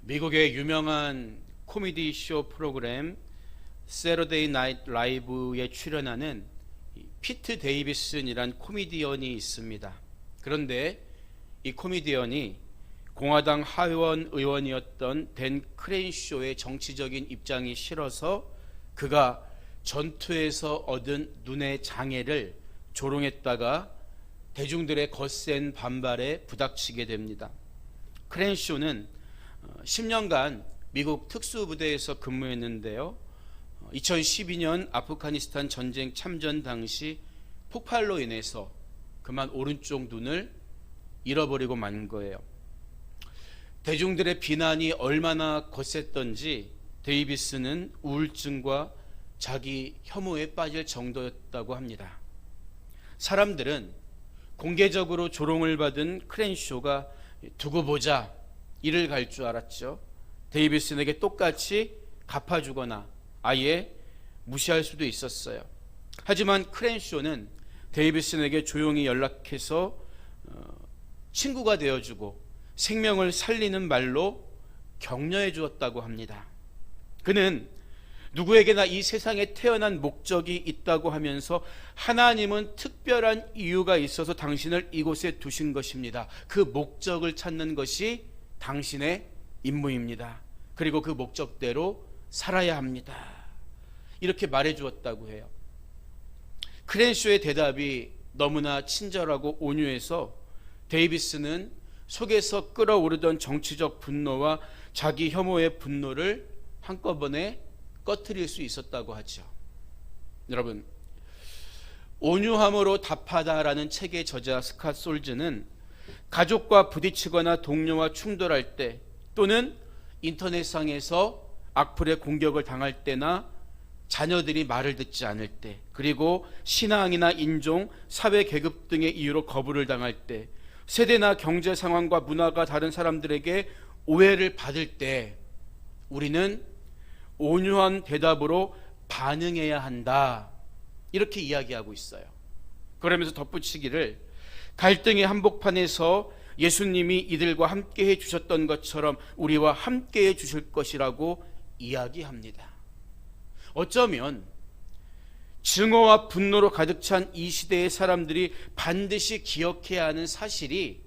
미국의 유명한 코미디 쇼 프로그램 세러데이 나이트 라이브에 출연하는 피트 데이비슨이란 코미디언이 있습니다. 그런데 이 코미디언이 공화당 하원 의원이었던 댄 크렌쇼의 정치적인 입장이 싫어서 그가 전투에서 얻은 눈의 장애를 조롱했다가 대중들의 거센 반발에 부닥치게 됩니다. 크렌쇼는 10년간 미국 특수부대에서 근무했는데요. 2012년 아프가니스탄 전쟁 참전 당시 폭발로 인해서 그만 오른쪽 눈을 잃어버리고 만 거예요. 대중들의 비난이 얼마나 거셌던지 데이비스는 우울증과 자기 혐오에 빠질 정도였다고 합니다. 사람들은 공개적으로 조롱을 받은 크렌쇼가 두고 보자 이를 갈 줄 알았죠. 데이비슨에게 똑같이 갚아주거나 아예 무시할 수도 있었어요. 하지만 크렌쇼는 데이비슨에게 조용히 연락해서 친구가 되어주고 생명을 살리는 말로 격려해 주었다고 합니다. 그는 누구에게나 이 세상에 태어난 목적이 있다고 하면서 하나님은 특별한 이유가 있어서 당신을 이곳에 두신 것입니다. 그 목적을 찾는 것이 당신의 임무입니다. 그리고 그 목적대로 살아야 합니다. 이렇게 말해 주었다고 해요. 크렌쇼의 대답이 너무나 친절하고 온유해서 데이비스는 속에서 끓어오르던 정치적 분노와 자기 혐오의 분노를 한꺼번에 꺼트릴 수 있었다고 하죠. 여러분, 온유함으로 답하다라는 책의 저자 스캇 솔즈는 가족과 부딪히거나 동료와 충돌할 때 또는 인터넷상에서 악플의 공격을 당할 때나 자녀들이 말을 듣지 않을 때, 그리고 신앙이나 인종, 사회 계급 등의 이유로 거부를 당할 때, 세대나 경제 상황과 문화가 다른 사람들에게 오해를 받을 때 우리는 온유한 대답으로 반응해야 한다, 이렇게 이야기하고 있어요. 그러면서 덧붙이기를 갈등의 한복판에서 예수님이 이들과 함께 해주셨던 것처럼 우리와 함께 해주실 것이라고 이야기합니다. 어쩌면 증오와 분노로 가득 찬 이 시대의 사람들이 반드시 기억해야 하는 사실이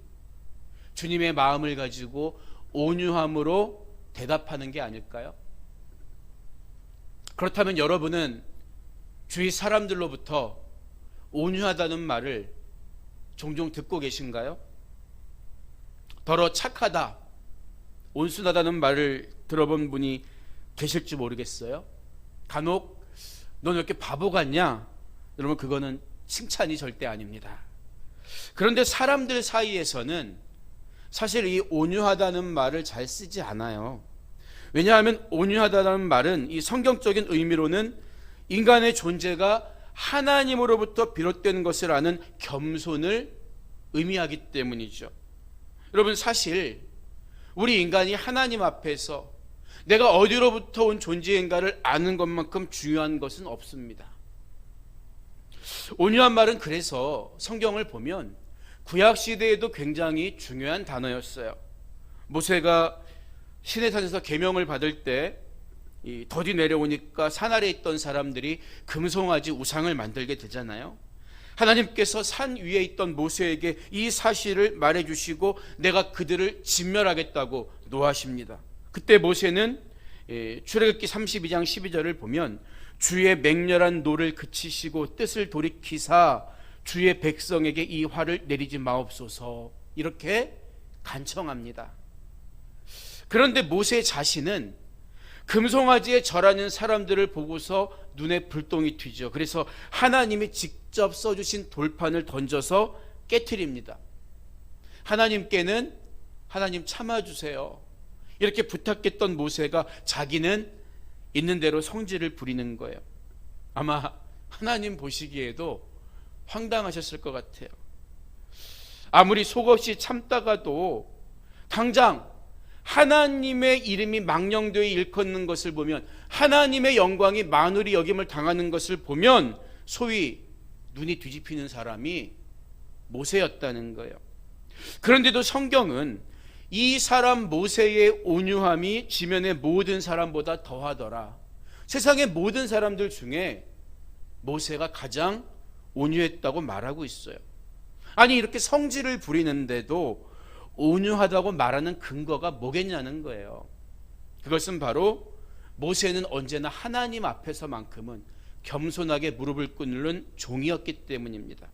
주님의 마음을 가지고 온유함으로 대답하는 게 아닐까요? 그렇다면 여러분은 주위 사람들로부터 온유하다는 말을 종종 듣고 계신가요? 더러 착하다, 온순하다는 말을 들어본 분이 계실지 모르겠어요. 간혹 넌 왜 이렇게 바보 같냐? 여러분, 그거는 칭찬이 절대 아닙니다. 그런데 사람들 사이에서는 사실 이 온유하다는 말을 잘 쓰지 않아요. 왜냐하면 온유하다는 말은 이 성경적인 의미로는 인간의 존재가 하나님으로부터 비롯된 것을 아는 겸손을 의미하기 때문이죠. 여러분, 사실 우리 인간이 하나님 앞에서 내가 어디로부터 온 존재인가를 아는 것만큼 중요한 것은 없습니다. 온유한 말은 그래서 성경을 보면 구약시대에도 굉장히 중요한 단어였어요. 모세가 시내산에서 계명을 받을 때 더디 내려오니까 산 아래에 있던 사람들이 금송아지 우상을 만들게 되잖아요. 하나님께서 산 위에 있던 모세에게 이 사실을 말해주시고 내가 그들을 진멸하겠다고 노하십니다. 그때 모세는 출애굽기 32장 12절을 보면 주의 맹렬한 노를 그치시고 뜻을 돌이키사 주의 백성에게 이 화를 내리지 마옵소서, 이렇게 간청합니다. 그런데 모세 자신은 금송아지에 절하는 사람들을 보고서 눈에 불똥이 튀죠. 그래서 하나님이 직접 써주신 돌판을 던져서 깨트립니다. 하나님께는 하나님 참아주세요, 이렇게 부탁했던 모세가 자기는 있는 대로 성질을 부리는 거예요. 아마 하나님 보시기에도 황당하셨을 것 같아요. 아무리 속없이 참다가도 당장 하나님의 이름이 망령되어 일컫는 것을 보면, 하나님의 영광이 만홀히 여김을 당하는 것을 보면 소위 눈이 뒤집히는 사람이 모세였다는 거예요. 그런데도 성경은 이 사람 모세의 온유함이 지면의 모든 사람보다 더하더라. 세상의 모든 사람들 중에 모세가 가장 온유했다고 말하고 있어요. 아니, 이렇게 성질을 부리는데도 온유하다고 말하는 근거가 뭐겠냐는 거예요. 그것은 바로 모세는 언제나 하나님 앞에서만큼은 겸손하게 무릎을 꿇는 종이었기 때문입니다.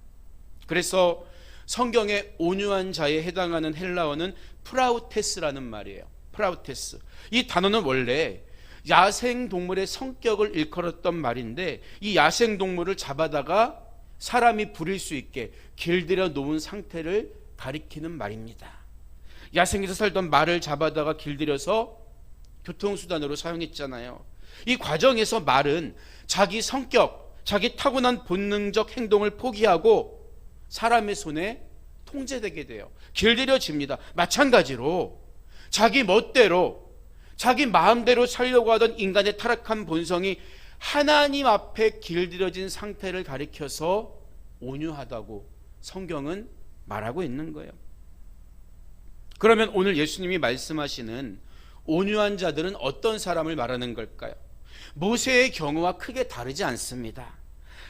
그래서 성경의 온유한 자에 해당하는 헬라어는 프라우테스라는 말이에요. 프라우테스. 이 단어는 원래 야생동물의 성격을 일컬었던 말인데, 이 야생동물을 잡아다가 사람이 부릴 수 있게 길들여 놓은 상태를 가리키는 말입니다. 야생에서 살던 말을 잡아다가 길들여서 교통수단으로 사용했잖아요. 이 과정에서 말은 자기 성격, 자기 타고난 본능적 행동을 포기하고 사람의 손에 통제되게 돼요. 길들여집니다. 마찬가지로 자기 멋대로, 자기 마음대로 살려고 하던 인간의 타락한 본성이 하나님 앞에 길들여진 상태를 가리켜서 온유하다고 성경은 말하고 있는 거예요. 그러면 오늘 예수님이 말씀하시는 온유한 자들은 어떤 사람을 말하는 걸까요? 모세의 경우와 크게 다르지 않습니다.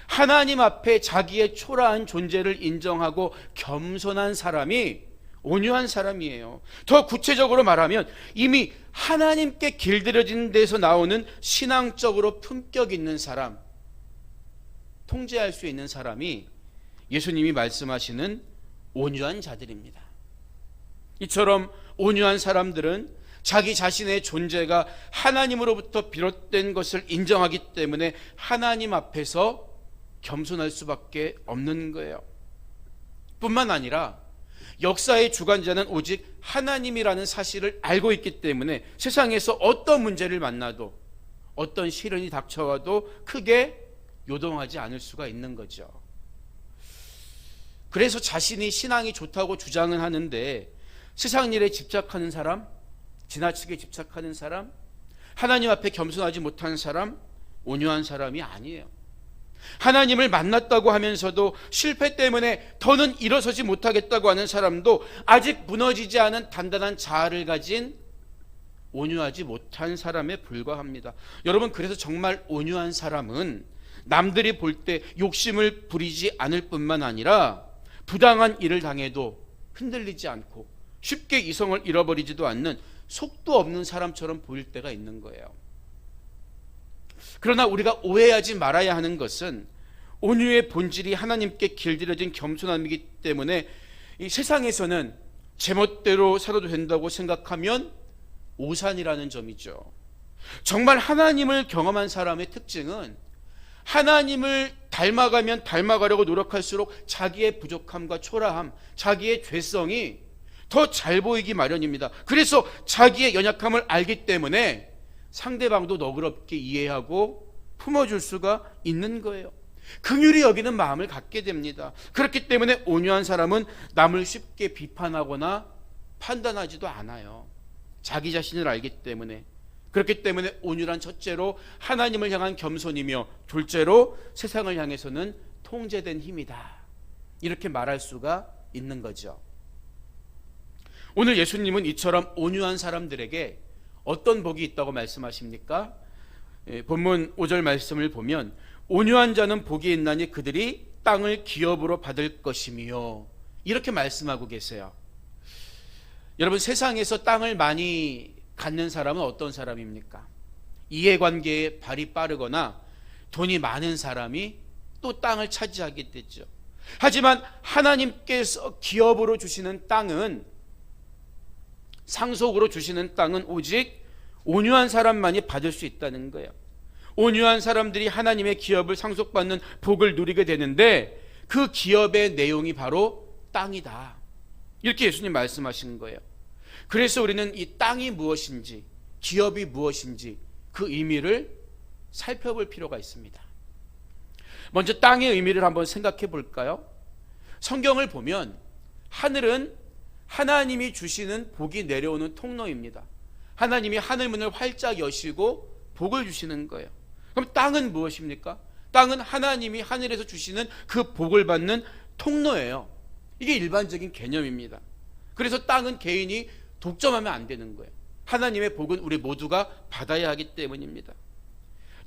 하나님 앞에 자기의 초라한 존재를 인정하고 겸손한 사람이 온유한 사람이에요. 더 구체적으로 말하면 이미 하나님께 길들여진 데서 나오는 신앙적으로 품격 있는 사람, 통제할 수 있는 사람이 예수님이 말씀하시는 온유한 자들입니다. 이처럼 온유한 사람들은 자기 자신의 존재가 하나님으로부터 비롯된 것을 인정하기 때문에 하나님 앞에서 겸손할 수밖에 없는 거예요. 뿐만 아니라 역사의 주관자는 오직 하나님이라는 사실을 알고 있기 때문에 세상에서 어떤 문제를 만나도, 어떤 시련이 닥쳐와도 크게 요동하지 않을 수가 있는 거죠. 그래서 자신이 신앙이 좋다고 주장은 하는데 세상 일에 집착하는 사람, 지나치게 집착하는 사람, 하나님 앞에 겸손하지 못한 사람, 온유한 사람이 아니에요. 하나님을 만났다고 하면서도 실패 때문에 더는 일어서지 못하겠다고 하는 사람도 아직 무너지지 않은 단단한 자아를 가진 온유하지 못한 사람에 불과합니다. 여러분, 그래서 정말 온유한 사람은 남들이 볼 때 욕심을 부리지 않을 뿐만 아니라 부당한 일을 당해도 흔들리지 않고 쉽게 이성을 잃어버리지도 않는 속도 없는 사람처럼 보일 때가 있는 거예요. 그러나 우리가 오해하지 말아야 하는 것은 온유의 본질이 하나님께 길들여진 겸손함이기 때문에 이 세상에서는 제멋대로 살아도 된다고 생각하면 오산이라는 점이죠. 정말 하나님을 경험한 사람의 특징은 하나님을 닮아가면 닮아가려고 노력할수록 자기의 부족함과 초라함, 자기의 죄성이 더 잘 보이기 마련입니다. 그래서 자기의 연약함을 알기 때문에 상대방도 너그럽게 이해하고 품어줄 수가 있는 거예요. 긍휼히 여기는 마음을 갖게 됩니다. 그렇기 때문에 온유한 사람은 남을 쉽게 비판하거나 판단하지도 않아요. 자기 자신을 알기 때문에. 그렇기 때문에 온유란 첫째로 하나님을 향한 겸손이며, 둘째로 세상을 향해서는 통제된 힘이다, 이렇게 말할 수가 있는 거죠. 오늘 예수님은 이처럼 온유한 사람들에게 어떤 복이 있다고 말씀하십니까? 본문 5절 말씀을 보면 온유한 자는 복이 있나니 그들이 땅을 기업으로 받을 것이며, 이렇게 말씀하고 계세요. 여러분, 세상에서 땅을 많이 갖는 사람은 어떤 사람입니까? 이해관계에 발이 빠르거나 돈이 많은 사람이 또 땅을 차지하게 되죠. 하지만 하나님께서 기업으로 주시는 땅은, 상속으로 주시는 땅은 오직 온유한 사람만이 받을 수 있다는 거예요. 온유한 사람들이 하나님의 기업을 상속받는 복을 누리게 되는데 그 기업의 내용이 바로 땅이다, 이렇게 예수님 말씀하신 거예요. 그래서 우리는 이 땅이 무엇인지, 기업이 무엇인지 그 의미를 살펴볼 필요가 있습니다. 먼저 땅의 의미를 한번 생각해 볼까요? 성경을 보면 하늘은 하나님이 주시는 복이 내려오는 통로입니다. 하나님이 하늘문을 활짝 여시고 복을 주시는 거예요. 그럼 땅은 무엇입니까? 땅은 하나님이 하늘에서 주시는 그 복을 받는 통로예요. 이게 일반적인 개념입니다. 그래서 땅은 개인이 독점하면 안 되는 거예요. 하나님의 복은 우리 모두가 받아야 하기 때문입니다.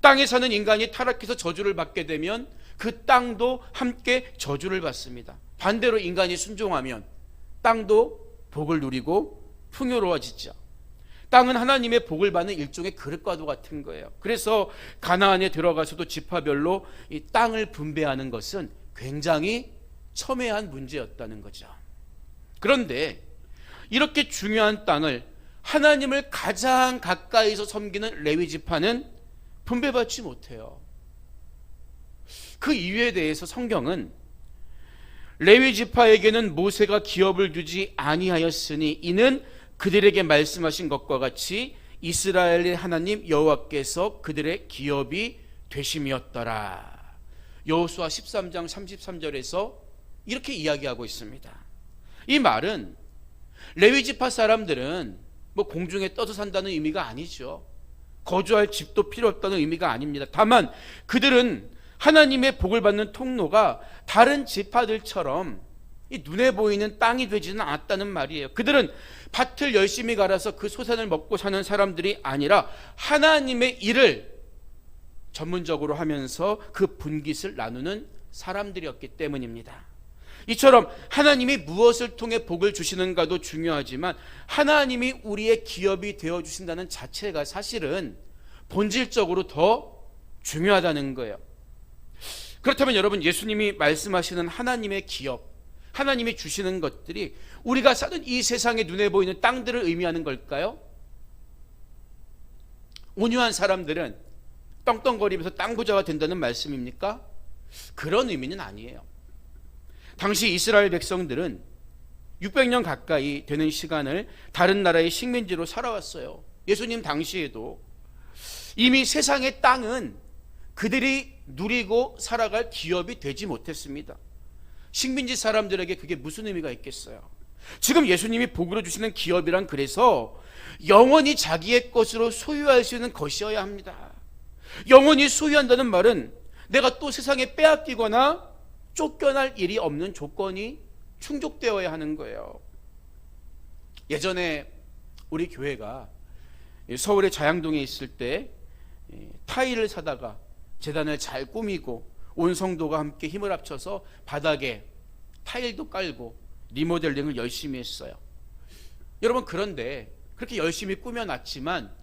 땅에 사는 인간이 타락해서 저주를 받게 되면 그 땅도 함께 저주를 받습니다. 반대로 인간이 순종하면 땅도 복을 누리고 풍요로워지죠. 땅은 하나님의 복을 받는 일종의 그릇과도 같은 거예요. 그래서 가나안에 들어가서도 지파별로 이 땅을 분배하는 것은 굉장히 첨예한 문제였다는 거죠. 그런데 이렇게 중요한 땅을 하나님을 가장 가까이서 섬기는 레위 지파는 분배받지 못해요. 그 이유에 대해서 성경은 레위 지파에게는 모세가 기업을 주지 아니하였으니 이는 그들에게 말씀하신 것과 같이 이스라엘의 하나님 여호와께서 그들의 기업이 되심이었더라. 여호수아 13장 33절에서 이렇게 이야기하고 있습니다. 이 말은 레위 지파 사람들은 뭐 공중에 떠서 산다는 의미가 아니죠. 거주할 집도 필요 없다는 의미가 아닙니다. 다만 그들은 하나님의 복을 받는 통로가 다른 지파들처럼 이 눈에 보이는 땅이 되지는 않았다는 말이에요. 그들은 밭을 열심히 갈아서 그 소산을 먹고 사는 사람들이 아니라 하나님의 일을 전문적으로 하면서 그 분깃을 나누는 사람들이었기 때문입니다. 이처럼 하나님이 무엇을 통해 복을 주시는가도 중요하지만 하나님이 우리의 기업이 되어주신다는 자체가 사실은 본질적으로 더 중요하다는 거예요. 그렇다면 여러분, 예수님이 말씀하시는 하나님의 기업, 하나님이 주시는 것들이 우리가 사는 이 세상에 눈에 보이는 땅들을 의미하는 걸까요? 온유한 사람들은 떵떵거리면서 땅 부자가 된다는 말씀입니까? 그런 의미는 아니에요. 당시 이스라엘 백성들은 600년 가까이 되는 시간을 다른 나라의 식민지로 살아왔어요. 예수님 당시에도 이미 세상의 땅은 그들이 누리고 살아갈 기업이 되지 못했습니다. 식민지 사람들에게 그게 무슨 의미가 있겠어요? 지금 예수님이 복으로 주시는 기업이란 그래서 영원히 자기의 것으로 소유할 수 있는 것이어야 합니다. 영원히 소유한다는 말은 내가 또 세상에 빼앗기거나 쫓겨날 일이 없는 조건이 충족되어야 하는 거예요. 예전에 우리 교회가 서울의 자양동에 있을 때 타일을 사다가 제단을 잘 꾸미고 온 성도가 함께 힘을 합쳐서 바닥에 타일도 깔고 리모델링을 열심히 했어요. 여러분, 그런데 그렇게 열심히 꾸며놨지만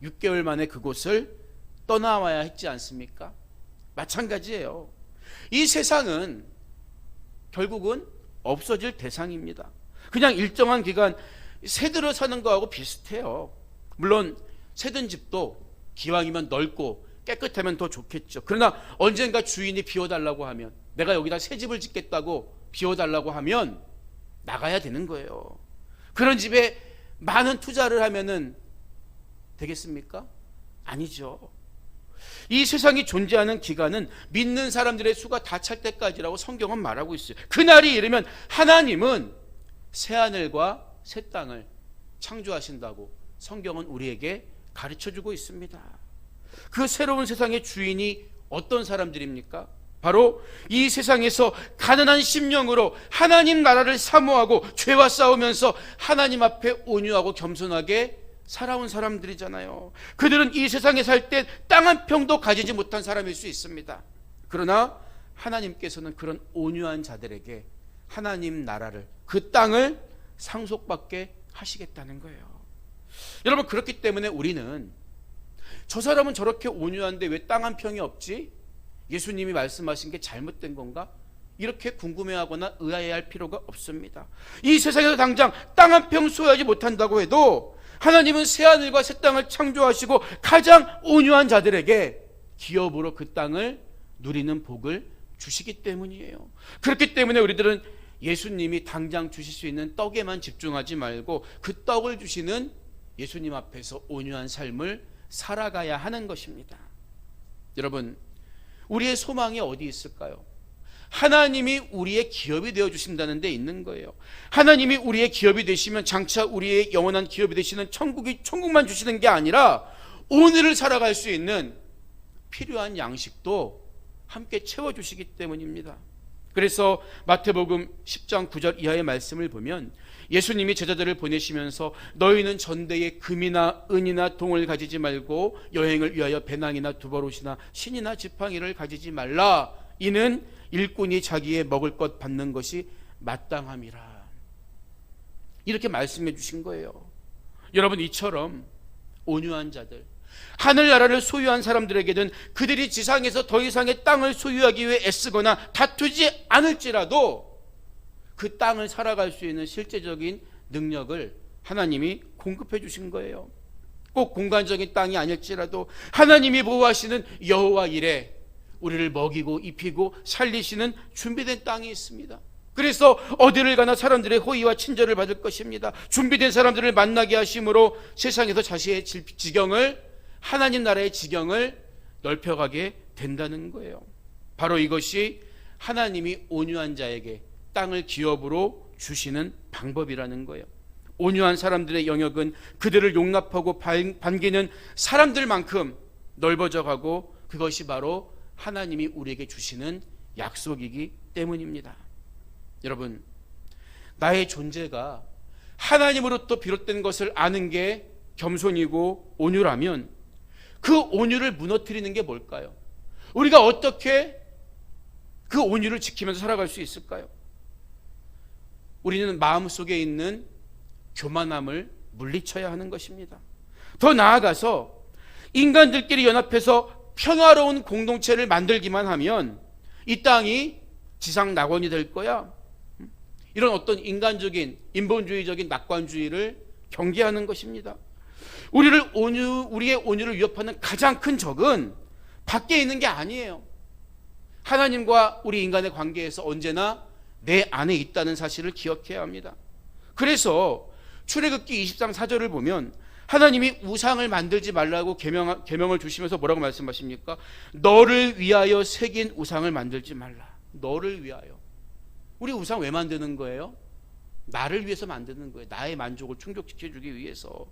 6개월 만에 그곳을 떠나와야 했지 않습니까? 마찬가지예요. 이 세상은 결국은 없어질 대상입니다. 그냥 일정한 기간 새들어 사는 거하고 비슷해요. 물론 새든 집도 기왕이면 넓고 깨끗하면 더 좋겠죠. 그러나 언젠가 주인이 비워달라고 하면, 내가 여기다 새 집을 짓겠다고 비워달라고 하면 나가야 되는 거예요. 그런 집에 많은 투자를 하면은 되겠습니까? 아니죠. 이 세상이 존재하는 기간은 믿는 사람들의 수가 다 찰 때까지라고 성경은 말하고 있어요. 그날이 이르면 하나님은 새하늘과 새 땅을 창조하신다고 성경은 우리에게 가르쳐주고 있습니다. 그 새로운 세상의 주인이 어떤 사람들입니까? 바로 이 세상에서 가난한 심령으로 하나님 나라를 사모하고 죄와 싸우면서 하나님 앞에 온유하고 겸손하게 살아온 사람들이잖아요. 그들은 이 세상에 살 때 땅 한 평도 가지지 못한 사람일 수 있습니다. 그러나 하나님께서는 그런 온유한 자들에게 하나님 나라를, 그 땅을 상속받게 하시겠다는 거예요. 여러분, 그렇기 때문에 우리는 저 사람은 저렇게 온유한데 왜 땅 한 평이 없지? 예수님이 말씀하신 게 잘못된 건가? 이렇게 궁금해하거나 의아해할 필요가 없습니다. 이 세상에서 당장 땅 한 평 소유하지 못한다고 해도 하나님은 새하늘과 새 땅을 창조하시고 가장 온유한 자들에게 기업으로 그 땅을 누리는 복을 주시기 때문이에요. 그렇기 때문에 우리들은 예수님이 당장 주실 수 있는 떡에만 집중하지 말고 그 떡을 주시는 예수님 앞에서 온유한 삶을 살아가야 하는 것입니다. 여러분, 우리의 소망이 어디 있을까요? 하나님이 우리의 기업이 되어주신다는 데 있는 거예요. 하나님이 우리의 기업이 되시면 장차 우리의 영원한 기업이 되시는 천국만 주시는 게 아니라 오늘을 살아갈 수 있는 필요한 양식도 함께 채워주시기 때문입니다. 그래서 마태복음 10장 9절 이하의 말씀을 보면 예수님이 제자들을 보내시면서 너희는 전대에 금이나 은이나 동을 가지지 말고 여행을 위하여 배낭이나 두버롯이나 신이나 지팡이를 가지지 말라. 이는 일꾼이 자기의 먹을 것 받는 것이 마땅함이라. 이렇게 말씀해 주신 거예요. 여러분, 이처럼 온유한 자들, 하늘나라를 소유한 사람들에게는 그들이 지상에서 더 이상의 땅을 소유하기 위해 애쓰거나 다투지 않을지라도 그 땅을 살아갈 수 있는 실제적인 능력을 하나님이 공급해 주신 거예요. 꼭 공간적인 땅이 아닐지라도 하나님이 보호하시는 여호와 이레, 우리를 먹이고 입히고 살리시는 준비된 땅이 있습니다. 그래서 어디를 가나 사람들의 호의와 친절을 받을 것입니다. 준비된 사람들을 만나게 하심으로 세상에서 자신의 지경을, 하나님 나라의 지경을 넓혀가게 된다는 거예요. 바로 이것이 하나님이 온유한 자에게 땅을 기업으로 주시는 방법이라는 거예요. 온유한 사람들의 영역은 그들을 용납하고 반기는 사람들만큼 넓어져 가고, 그것이 바로 하나님이 우리에게 주시는 약속이기 때문입니다. 여러분, 나의 존재가 하나님으로부터 비롯된 것을 아는 게 겸손이고 온유라면 그 온유를 무너뜨리는 게 뭘까요? 우리가 어떻게 그 온유를 지키면서 살아갈 수 있을까요? 우리는 마음속에 있는 교만함을 물리쳐야 하는 것입니다. 더 나아가서 인간들끼리 연합해서 평화로운 공동체를 만들기만 하면 이 땅이 지상 낙원이 될 거야. 이런 어떤 인간적인 인본주의적인 낙관주의를 경계하는 것입니다. 우리의 온유를 위협하는 가장 큰 적은 밖에 있는 게 아니에요. 하나님과 우리 인간의 관계에서 언제나 내 안에 있다는 사실을 기억해야 합니다. 그래서 출애굽기 20장 4절을 보면 하나님이 우상을 만들지 말라고 계명을 주시면서 뭐라고 말씀하십니까? 너를 위하여 새긴 우상을 만들지 말라. 너를 위하여. 우리 우상 왜 만드는 거예요? 나를 위해서 만드는 거예요. 나의 만족을 충족시켜주기 위해서.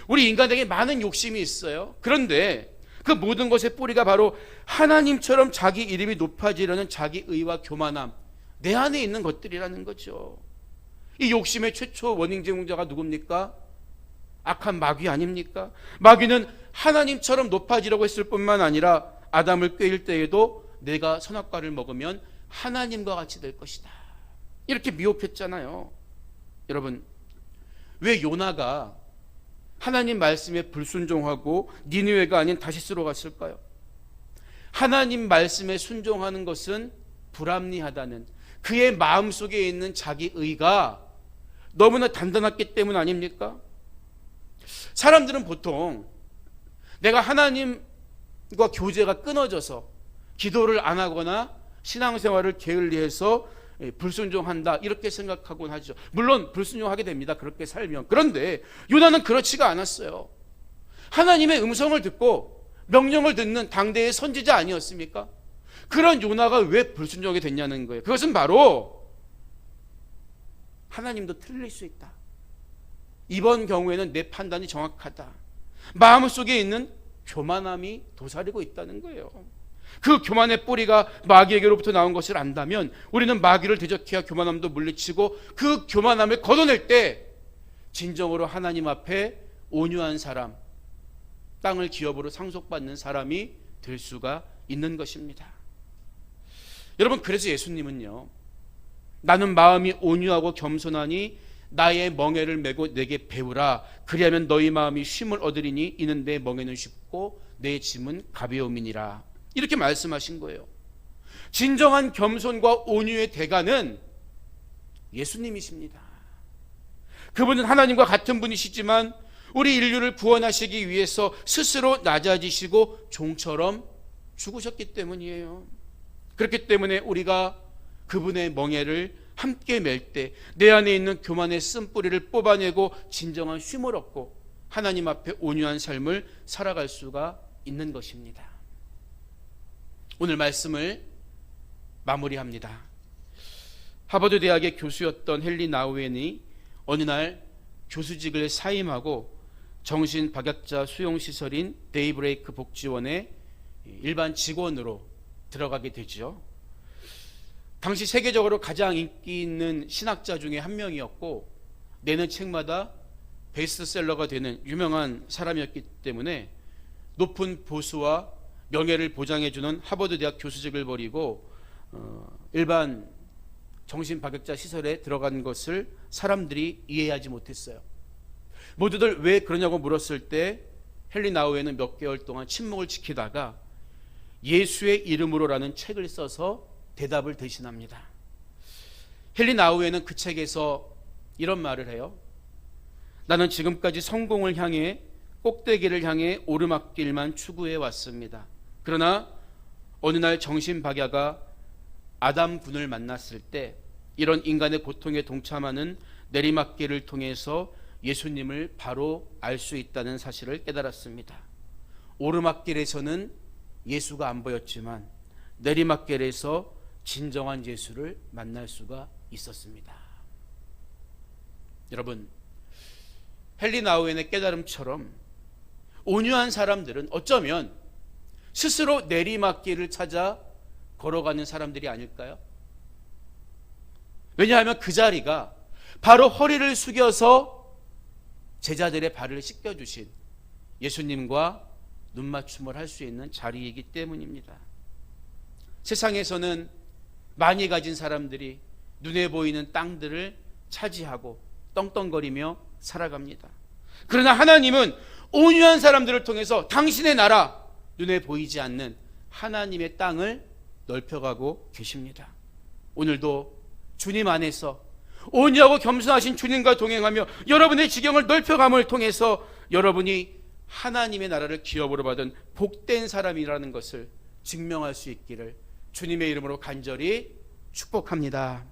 우리 인간에게 많은 욕심이 있어요. 그런데 그 모든 것의 뿌리가 바로 하나님처럼 자기 이름이 높아지려는 자기 의와 교만함, 내 안에 있는 것들이라는 거죠. 이 욕심의 최초 원인 제공자가 누굽니까? 악한 마귀 아닙니까? 마귀는 하나님처럼 높아지려고 했을 뿐만 아니라 아담을 꾀일 때에도 내가 선악과를 먹으면 하나님과 같이 될 것이다, 이렇게 미혹했잖아요. 여러분, 왜 요나가 하나님 말씀에 불순종하고 니느웨가 아닌 다시스로 갔을까요? 하나님 말씀에 순종하는 것은 불합리하다는 그의 마음속에 있는 자기 의가 너무나 단단했기 때문 아닙니까? 사람들은 보통 내가 하나님과 교제가 끊어져서 기도를 안 하거나 신앙생활을 게을리해서 불순종한다, 이렇게 생각하곤 하죠. 물론 불순종하게 됩니다, 그렇게 살면. 그런데 요나는 그렇지가 않았어요. 하나님의 음성을 듣고 명령을 듣는 당대의 선지자 아니었습니까? 그런 요나가 왜 불순종하게 됐냐는 거예요. 그것은 바로 하나님도 틀릴 수 있다, 이번 경우에는 내 판단이 정확하다, 마음속에 있는 교만함이 도사리고 있다는 거예요. 그 교만의 뿌리가 마귀에게로부터 나온 것을 안다면 우리는 마귀를 대적해야 교만함도 물리치고 그 교만함을 걷어낼 때 진정으로 하나님 앞에 온유한 사람, 땅을 기업으로 상속받는 사람이 될 수가 있는 것입니다. 여러분, 그래서 예수님은요, 나는 마음이 온유하고 겸손하니 나의 멍에를 메고 내게 배우라. 그리하면 너희 마음이 쉼을 얻으리니 이는 내 멍에는 쉽고 내 짐은 가벼움이니라. 이렇게 말씀하신 거예요. 진정한 겸손과 온유의 대가는 예수님이십니다. 그분은 하나님과 같은 분이시지만 우리 인류를 구원하시기 위해서 스스로 낮아지시고 종처럼 죽으셨기 때문이에요. 그렇기 때문에 우리가 그분의 멍에를 함께 맬 때 내 안에 있는 교만의 쓴뿌리를 뽑아내고 진정한 쉼을 얻고 하나님 앞에 온유한 삶을 살아갈 수가 있는 것입니다. 오늘 말씀을 마무리합니다. 하버드 대학의 교수였던 헨리 나우엔이 어느 날 교수직을 사임하고 정신박약자 수용시설인 데이브레이크 복지원의 일반 직원으로 들어가게 되죠. 당시 세계적으로 가장 인기 있는 신학자 중에 한 명이었고 내는 책마다 베스트셀러가 되는 유명한 사람이었기 때문에 높은 보수와 명예를 보장해주는 하버드 대학 교수직을 버리고 일반 정신박약자 시설에 들어간 것을 사람들이 이해하지 못했어요. 모두들 왜 그러냐고 물었을 때 헨리 나우엔은 몇 개월 동안 침묵을 지키다가 예수의 이름으로라는 책을 써서 대답을 대신합니다. 헨리 나우엔은 그 책에서 이런 말을 해요. 나는 지금까지 성공을 향해 꼭대기를 향해 오르막길만 추구해 왔습니다. 그러나 어느 날 정신박야가 아담 군을 만났을 때 이런 인간의 고통에 동참하는 내리막길을 통해서 예수님을 바로 알 수 있다는 사실을 깨달았습니다. 오르막길에서는 예수가 안 보였지만 내리막길에서 진정한 예수를 만날 수가 있었습니다. 여러분, 헨리 나우엔의 깨달음처럼 온유한 사람들은 어쩌면 스스로 내리막길을 찾아 걸어가는 사람들이 아닐까요? 왜냐하면 그 자리가 바로 허리를 숙여서 제자들의 발을 씻겨주신 예수님과 눈맞춤을 할 수 있는 자리이기 때문입니다. 세상에서는 많이 가진 사람들이 눈에 보이는 땅들을 차지하고 떵떵거리며 살아갑니다. 그러나 하나님은 온유한 사람들을 통해서 당신의 나라, 눈에 보이지 않는 하나님의 땅을 넓혀가고 계십니다. 오늘도 주님 안에서 온유하고 겸손하신 주님과 동행하며 여러분의 지경을 넓혀감을 통해서 여러분이 하나님의 나라를 기업으로 받은 복된 사람이라는 것을 증명할 수 있기를 주님의 이름으로 간절히 축복합니다.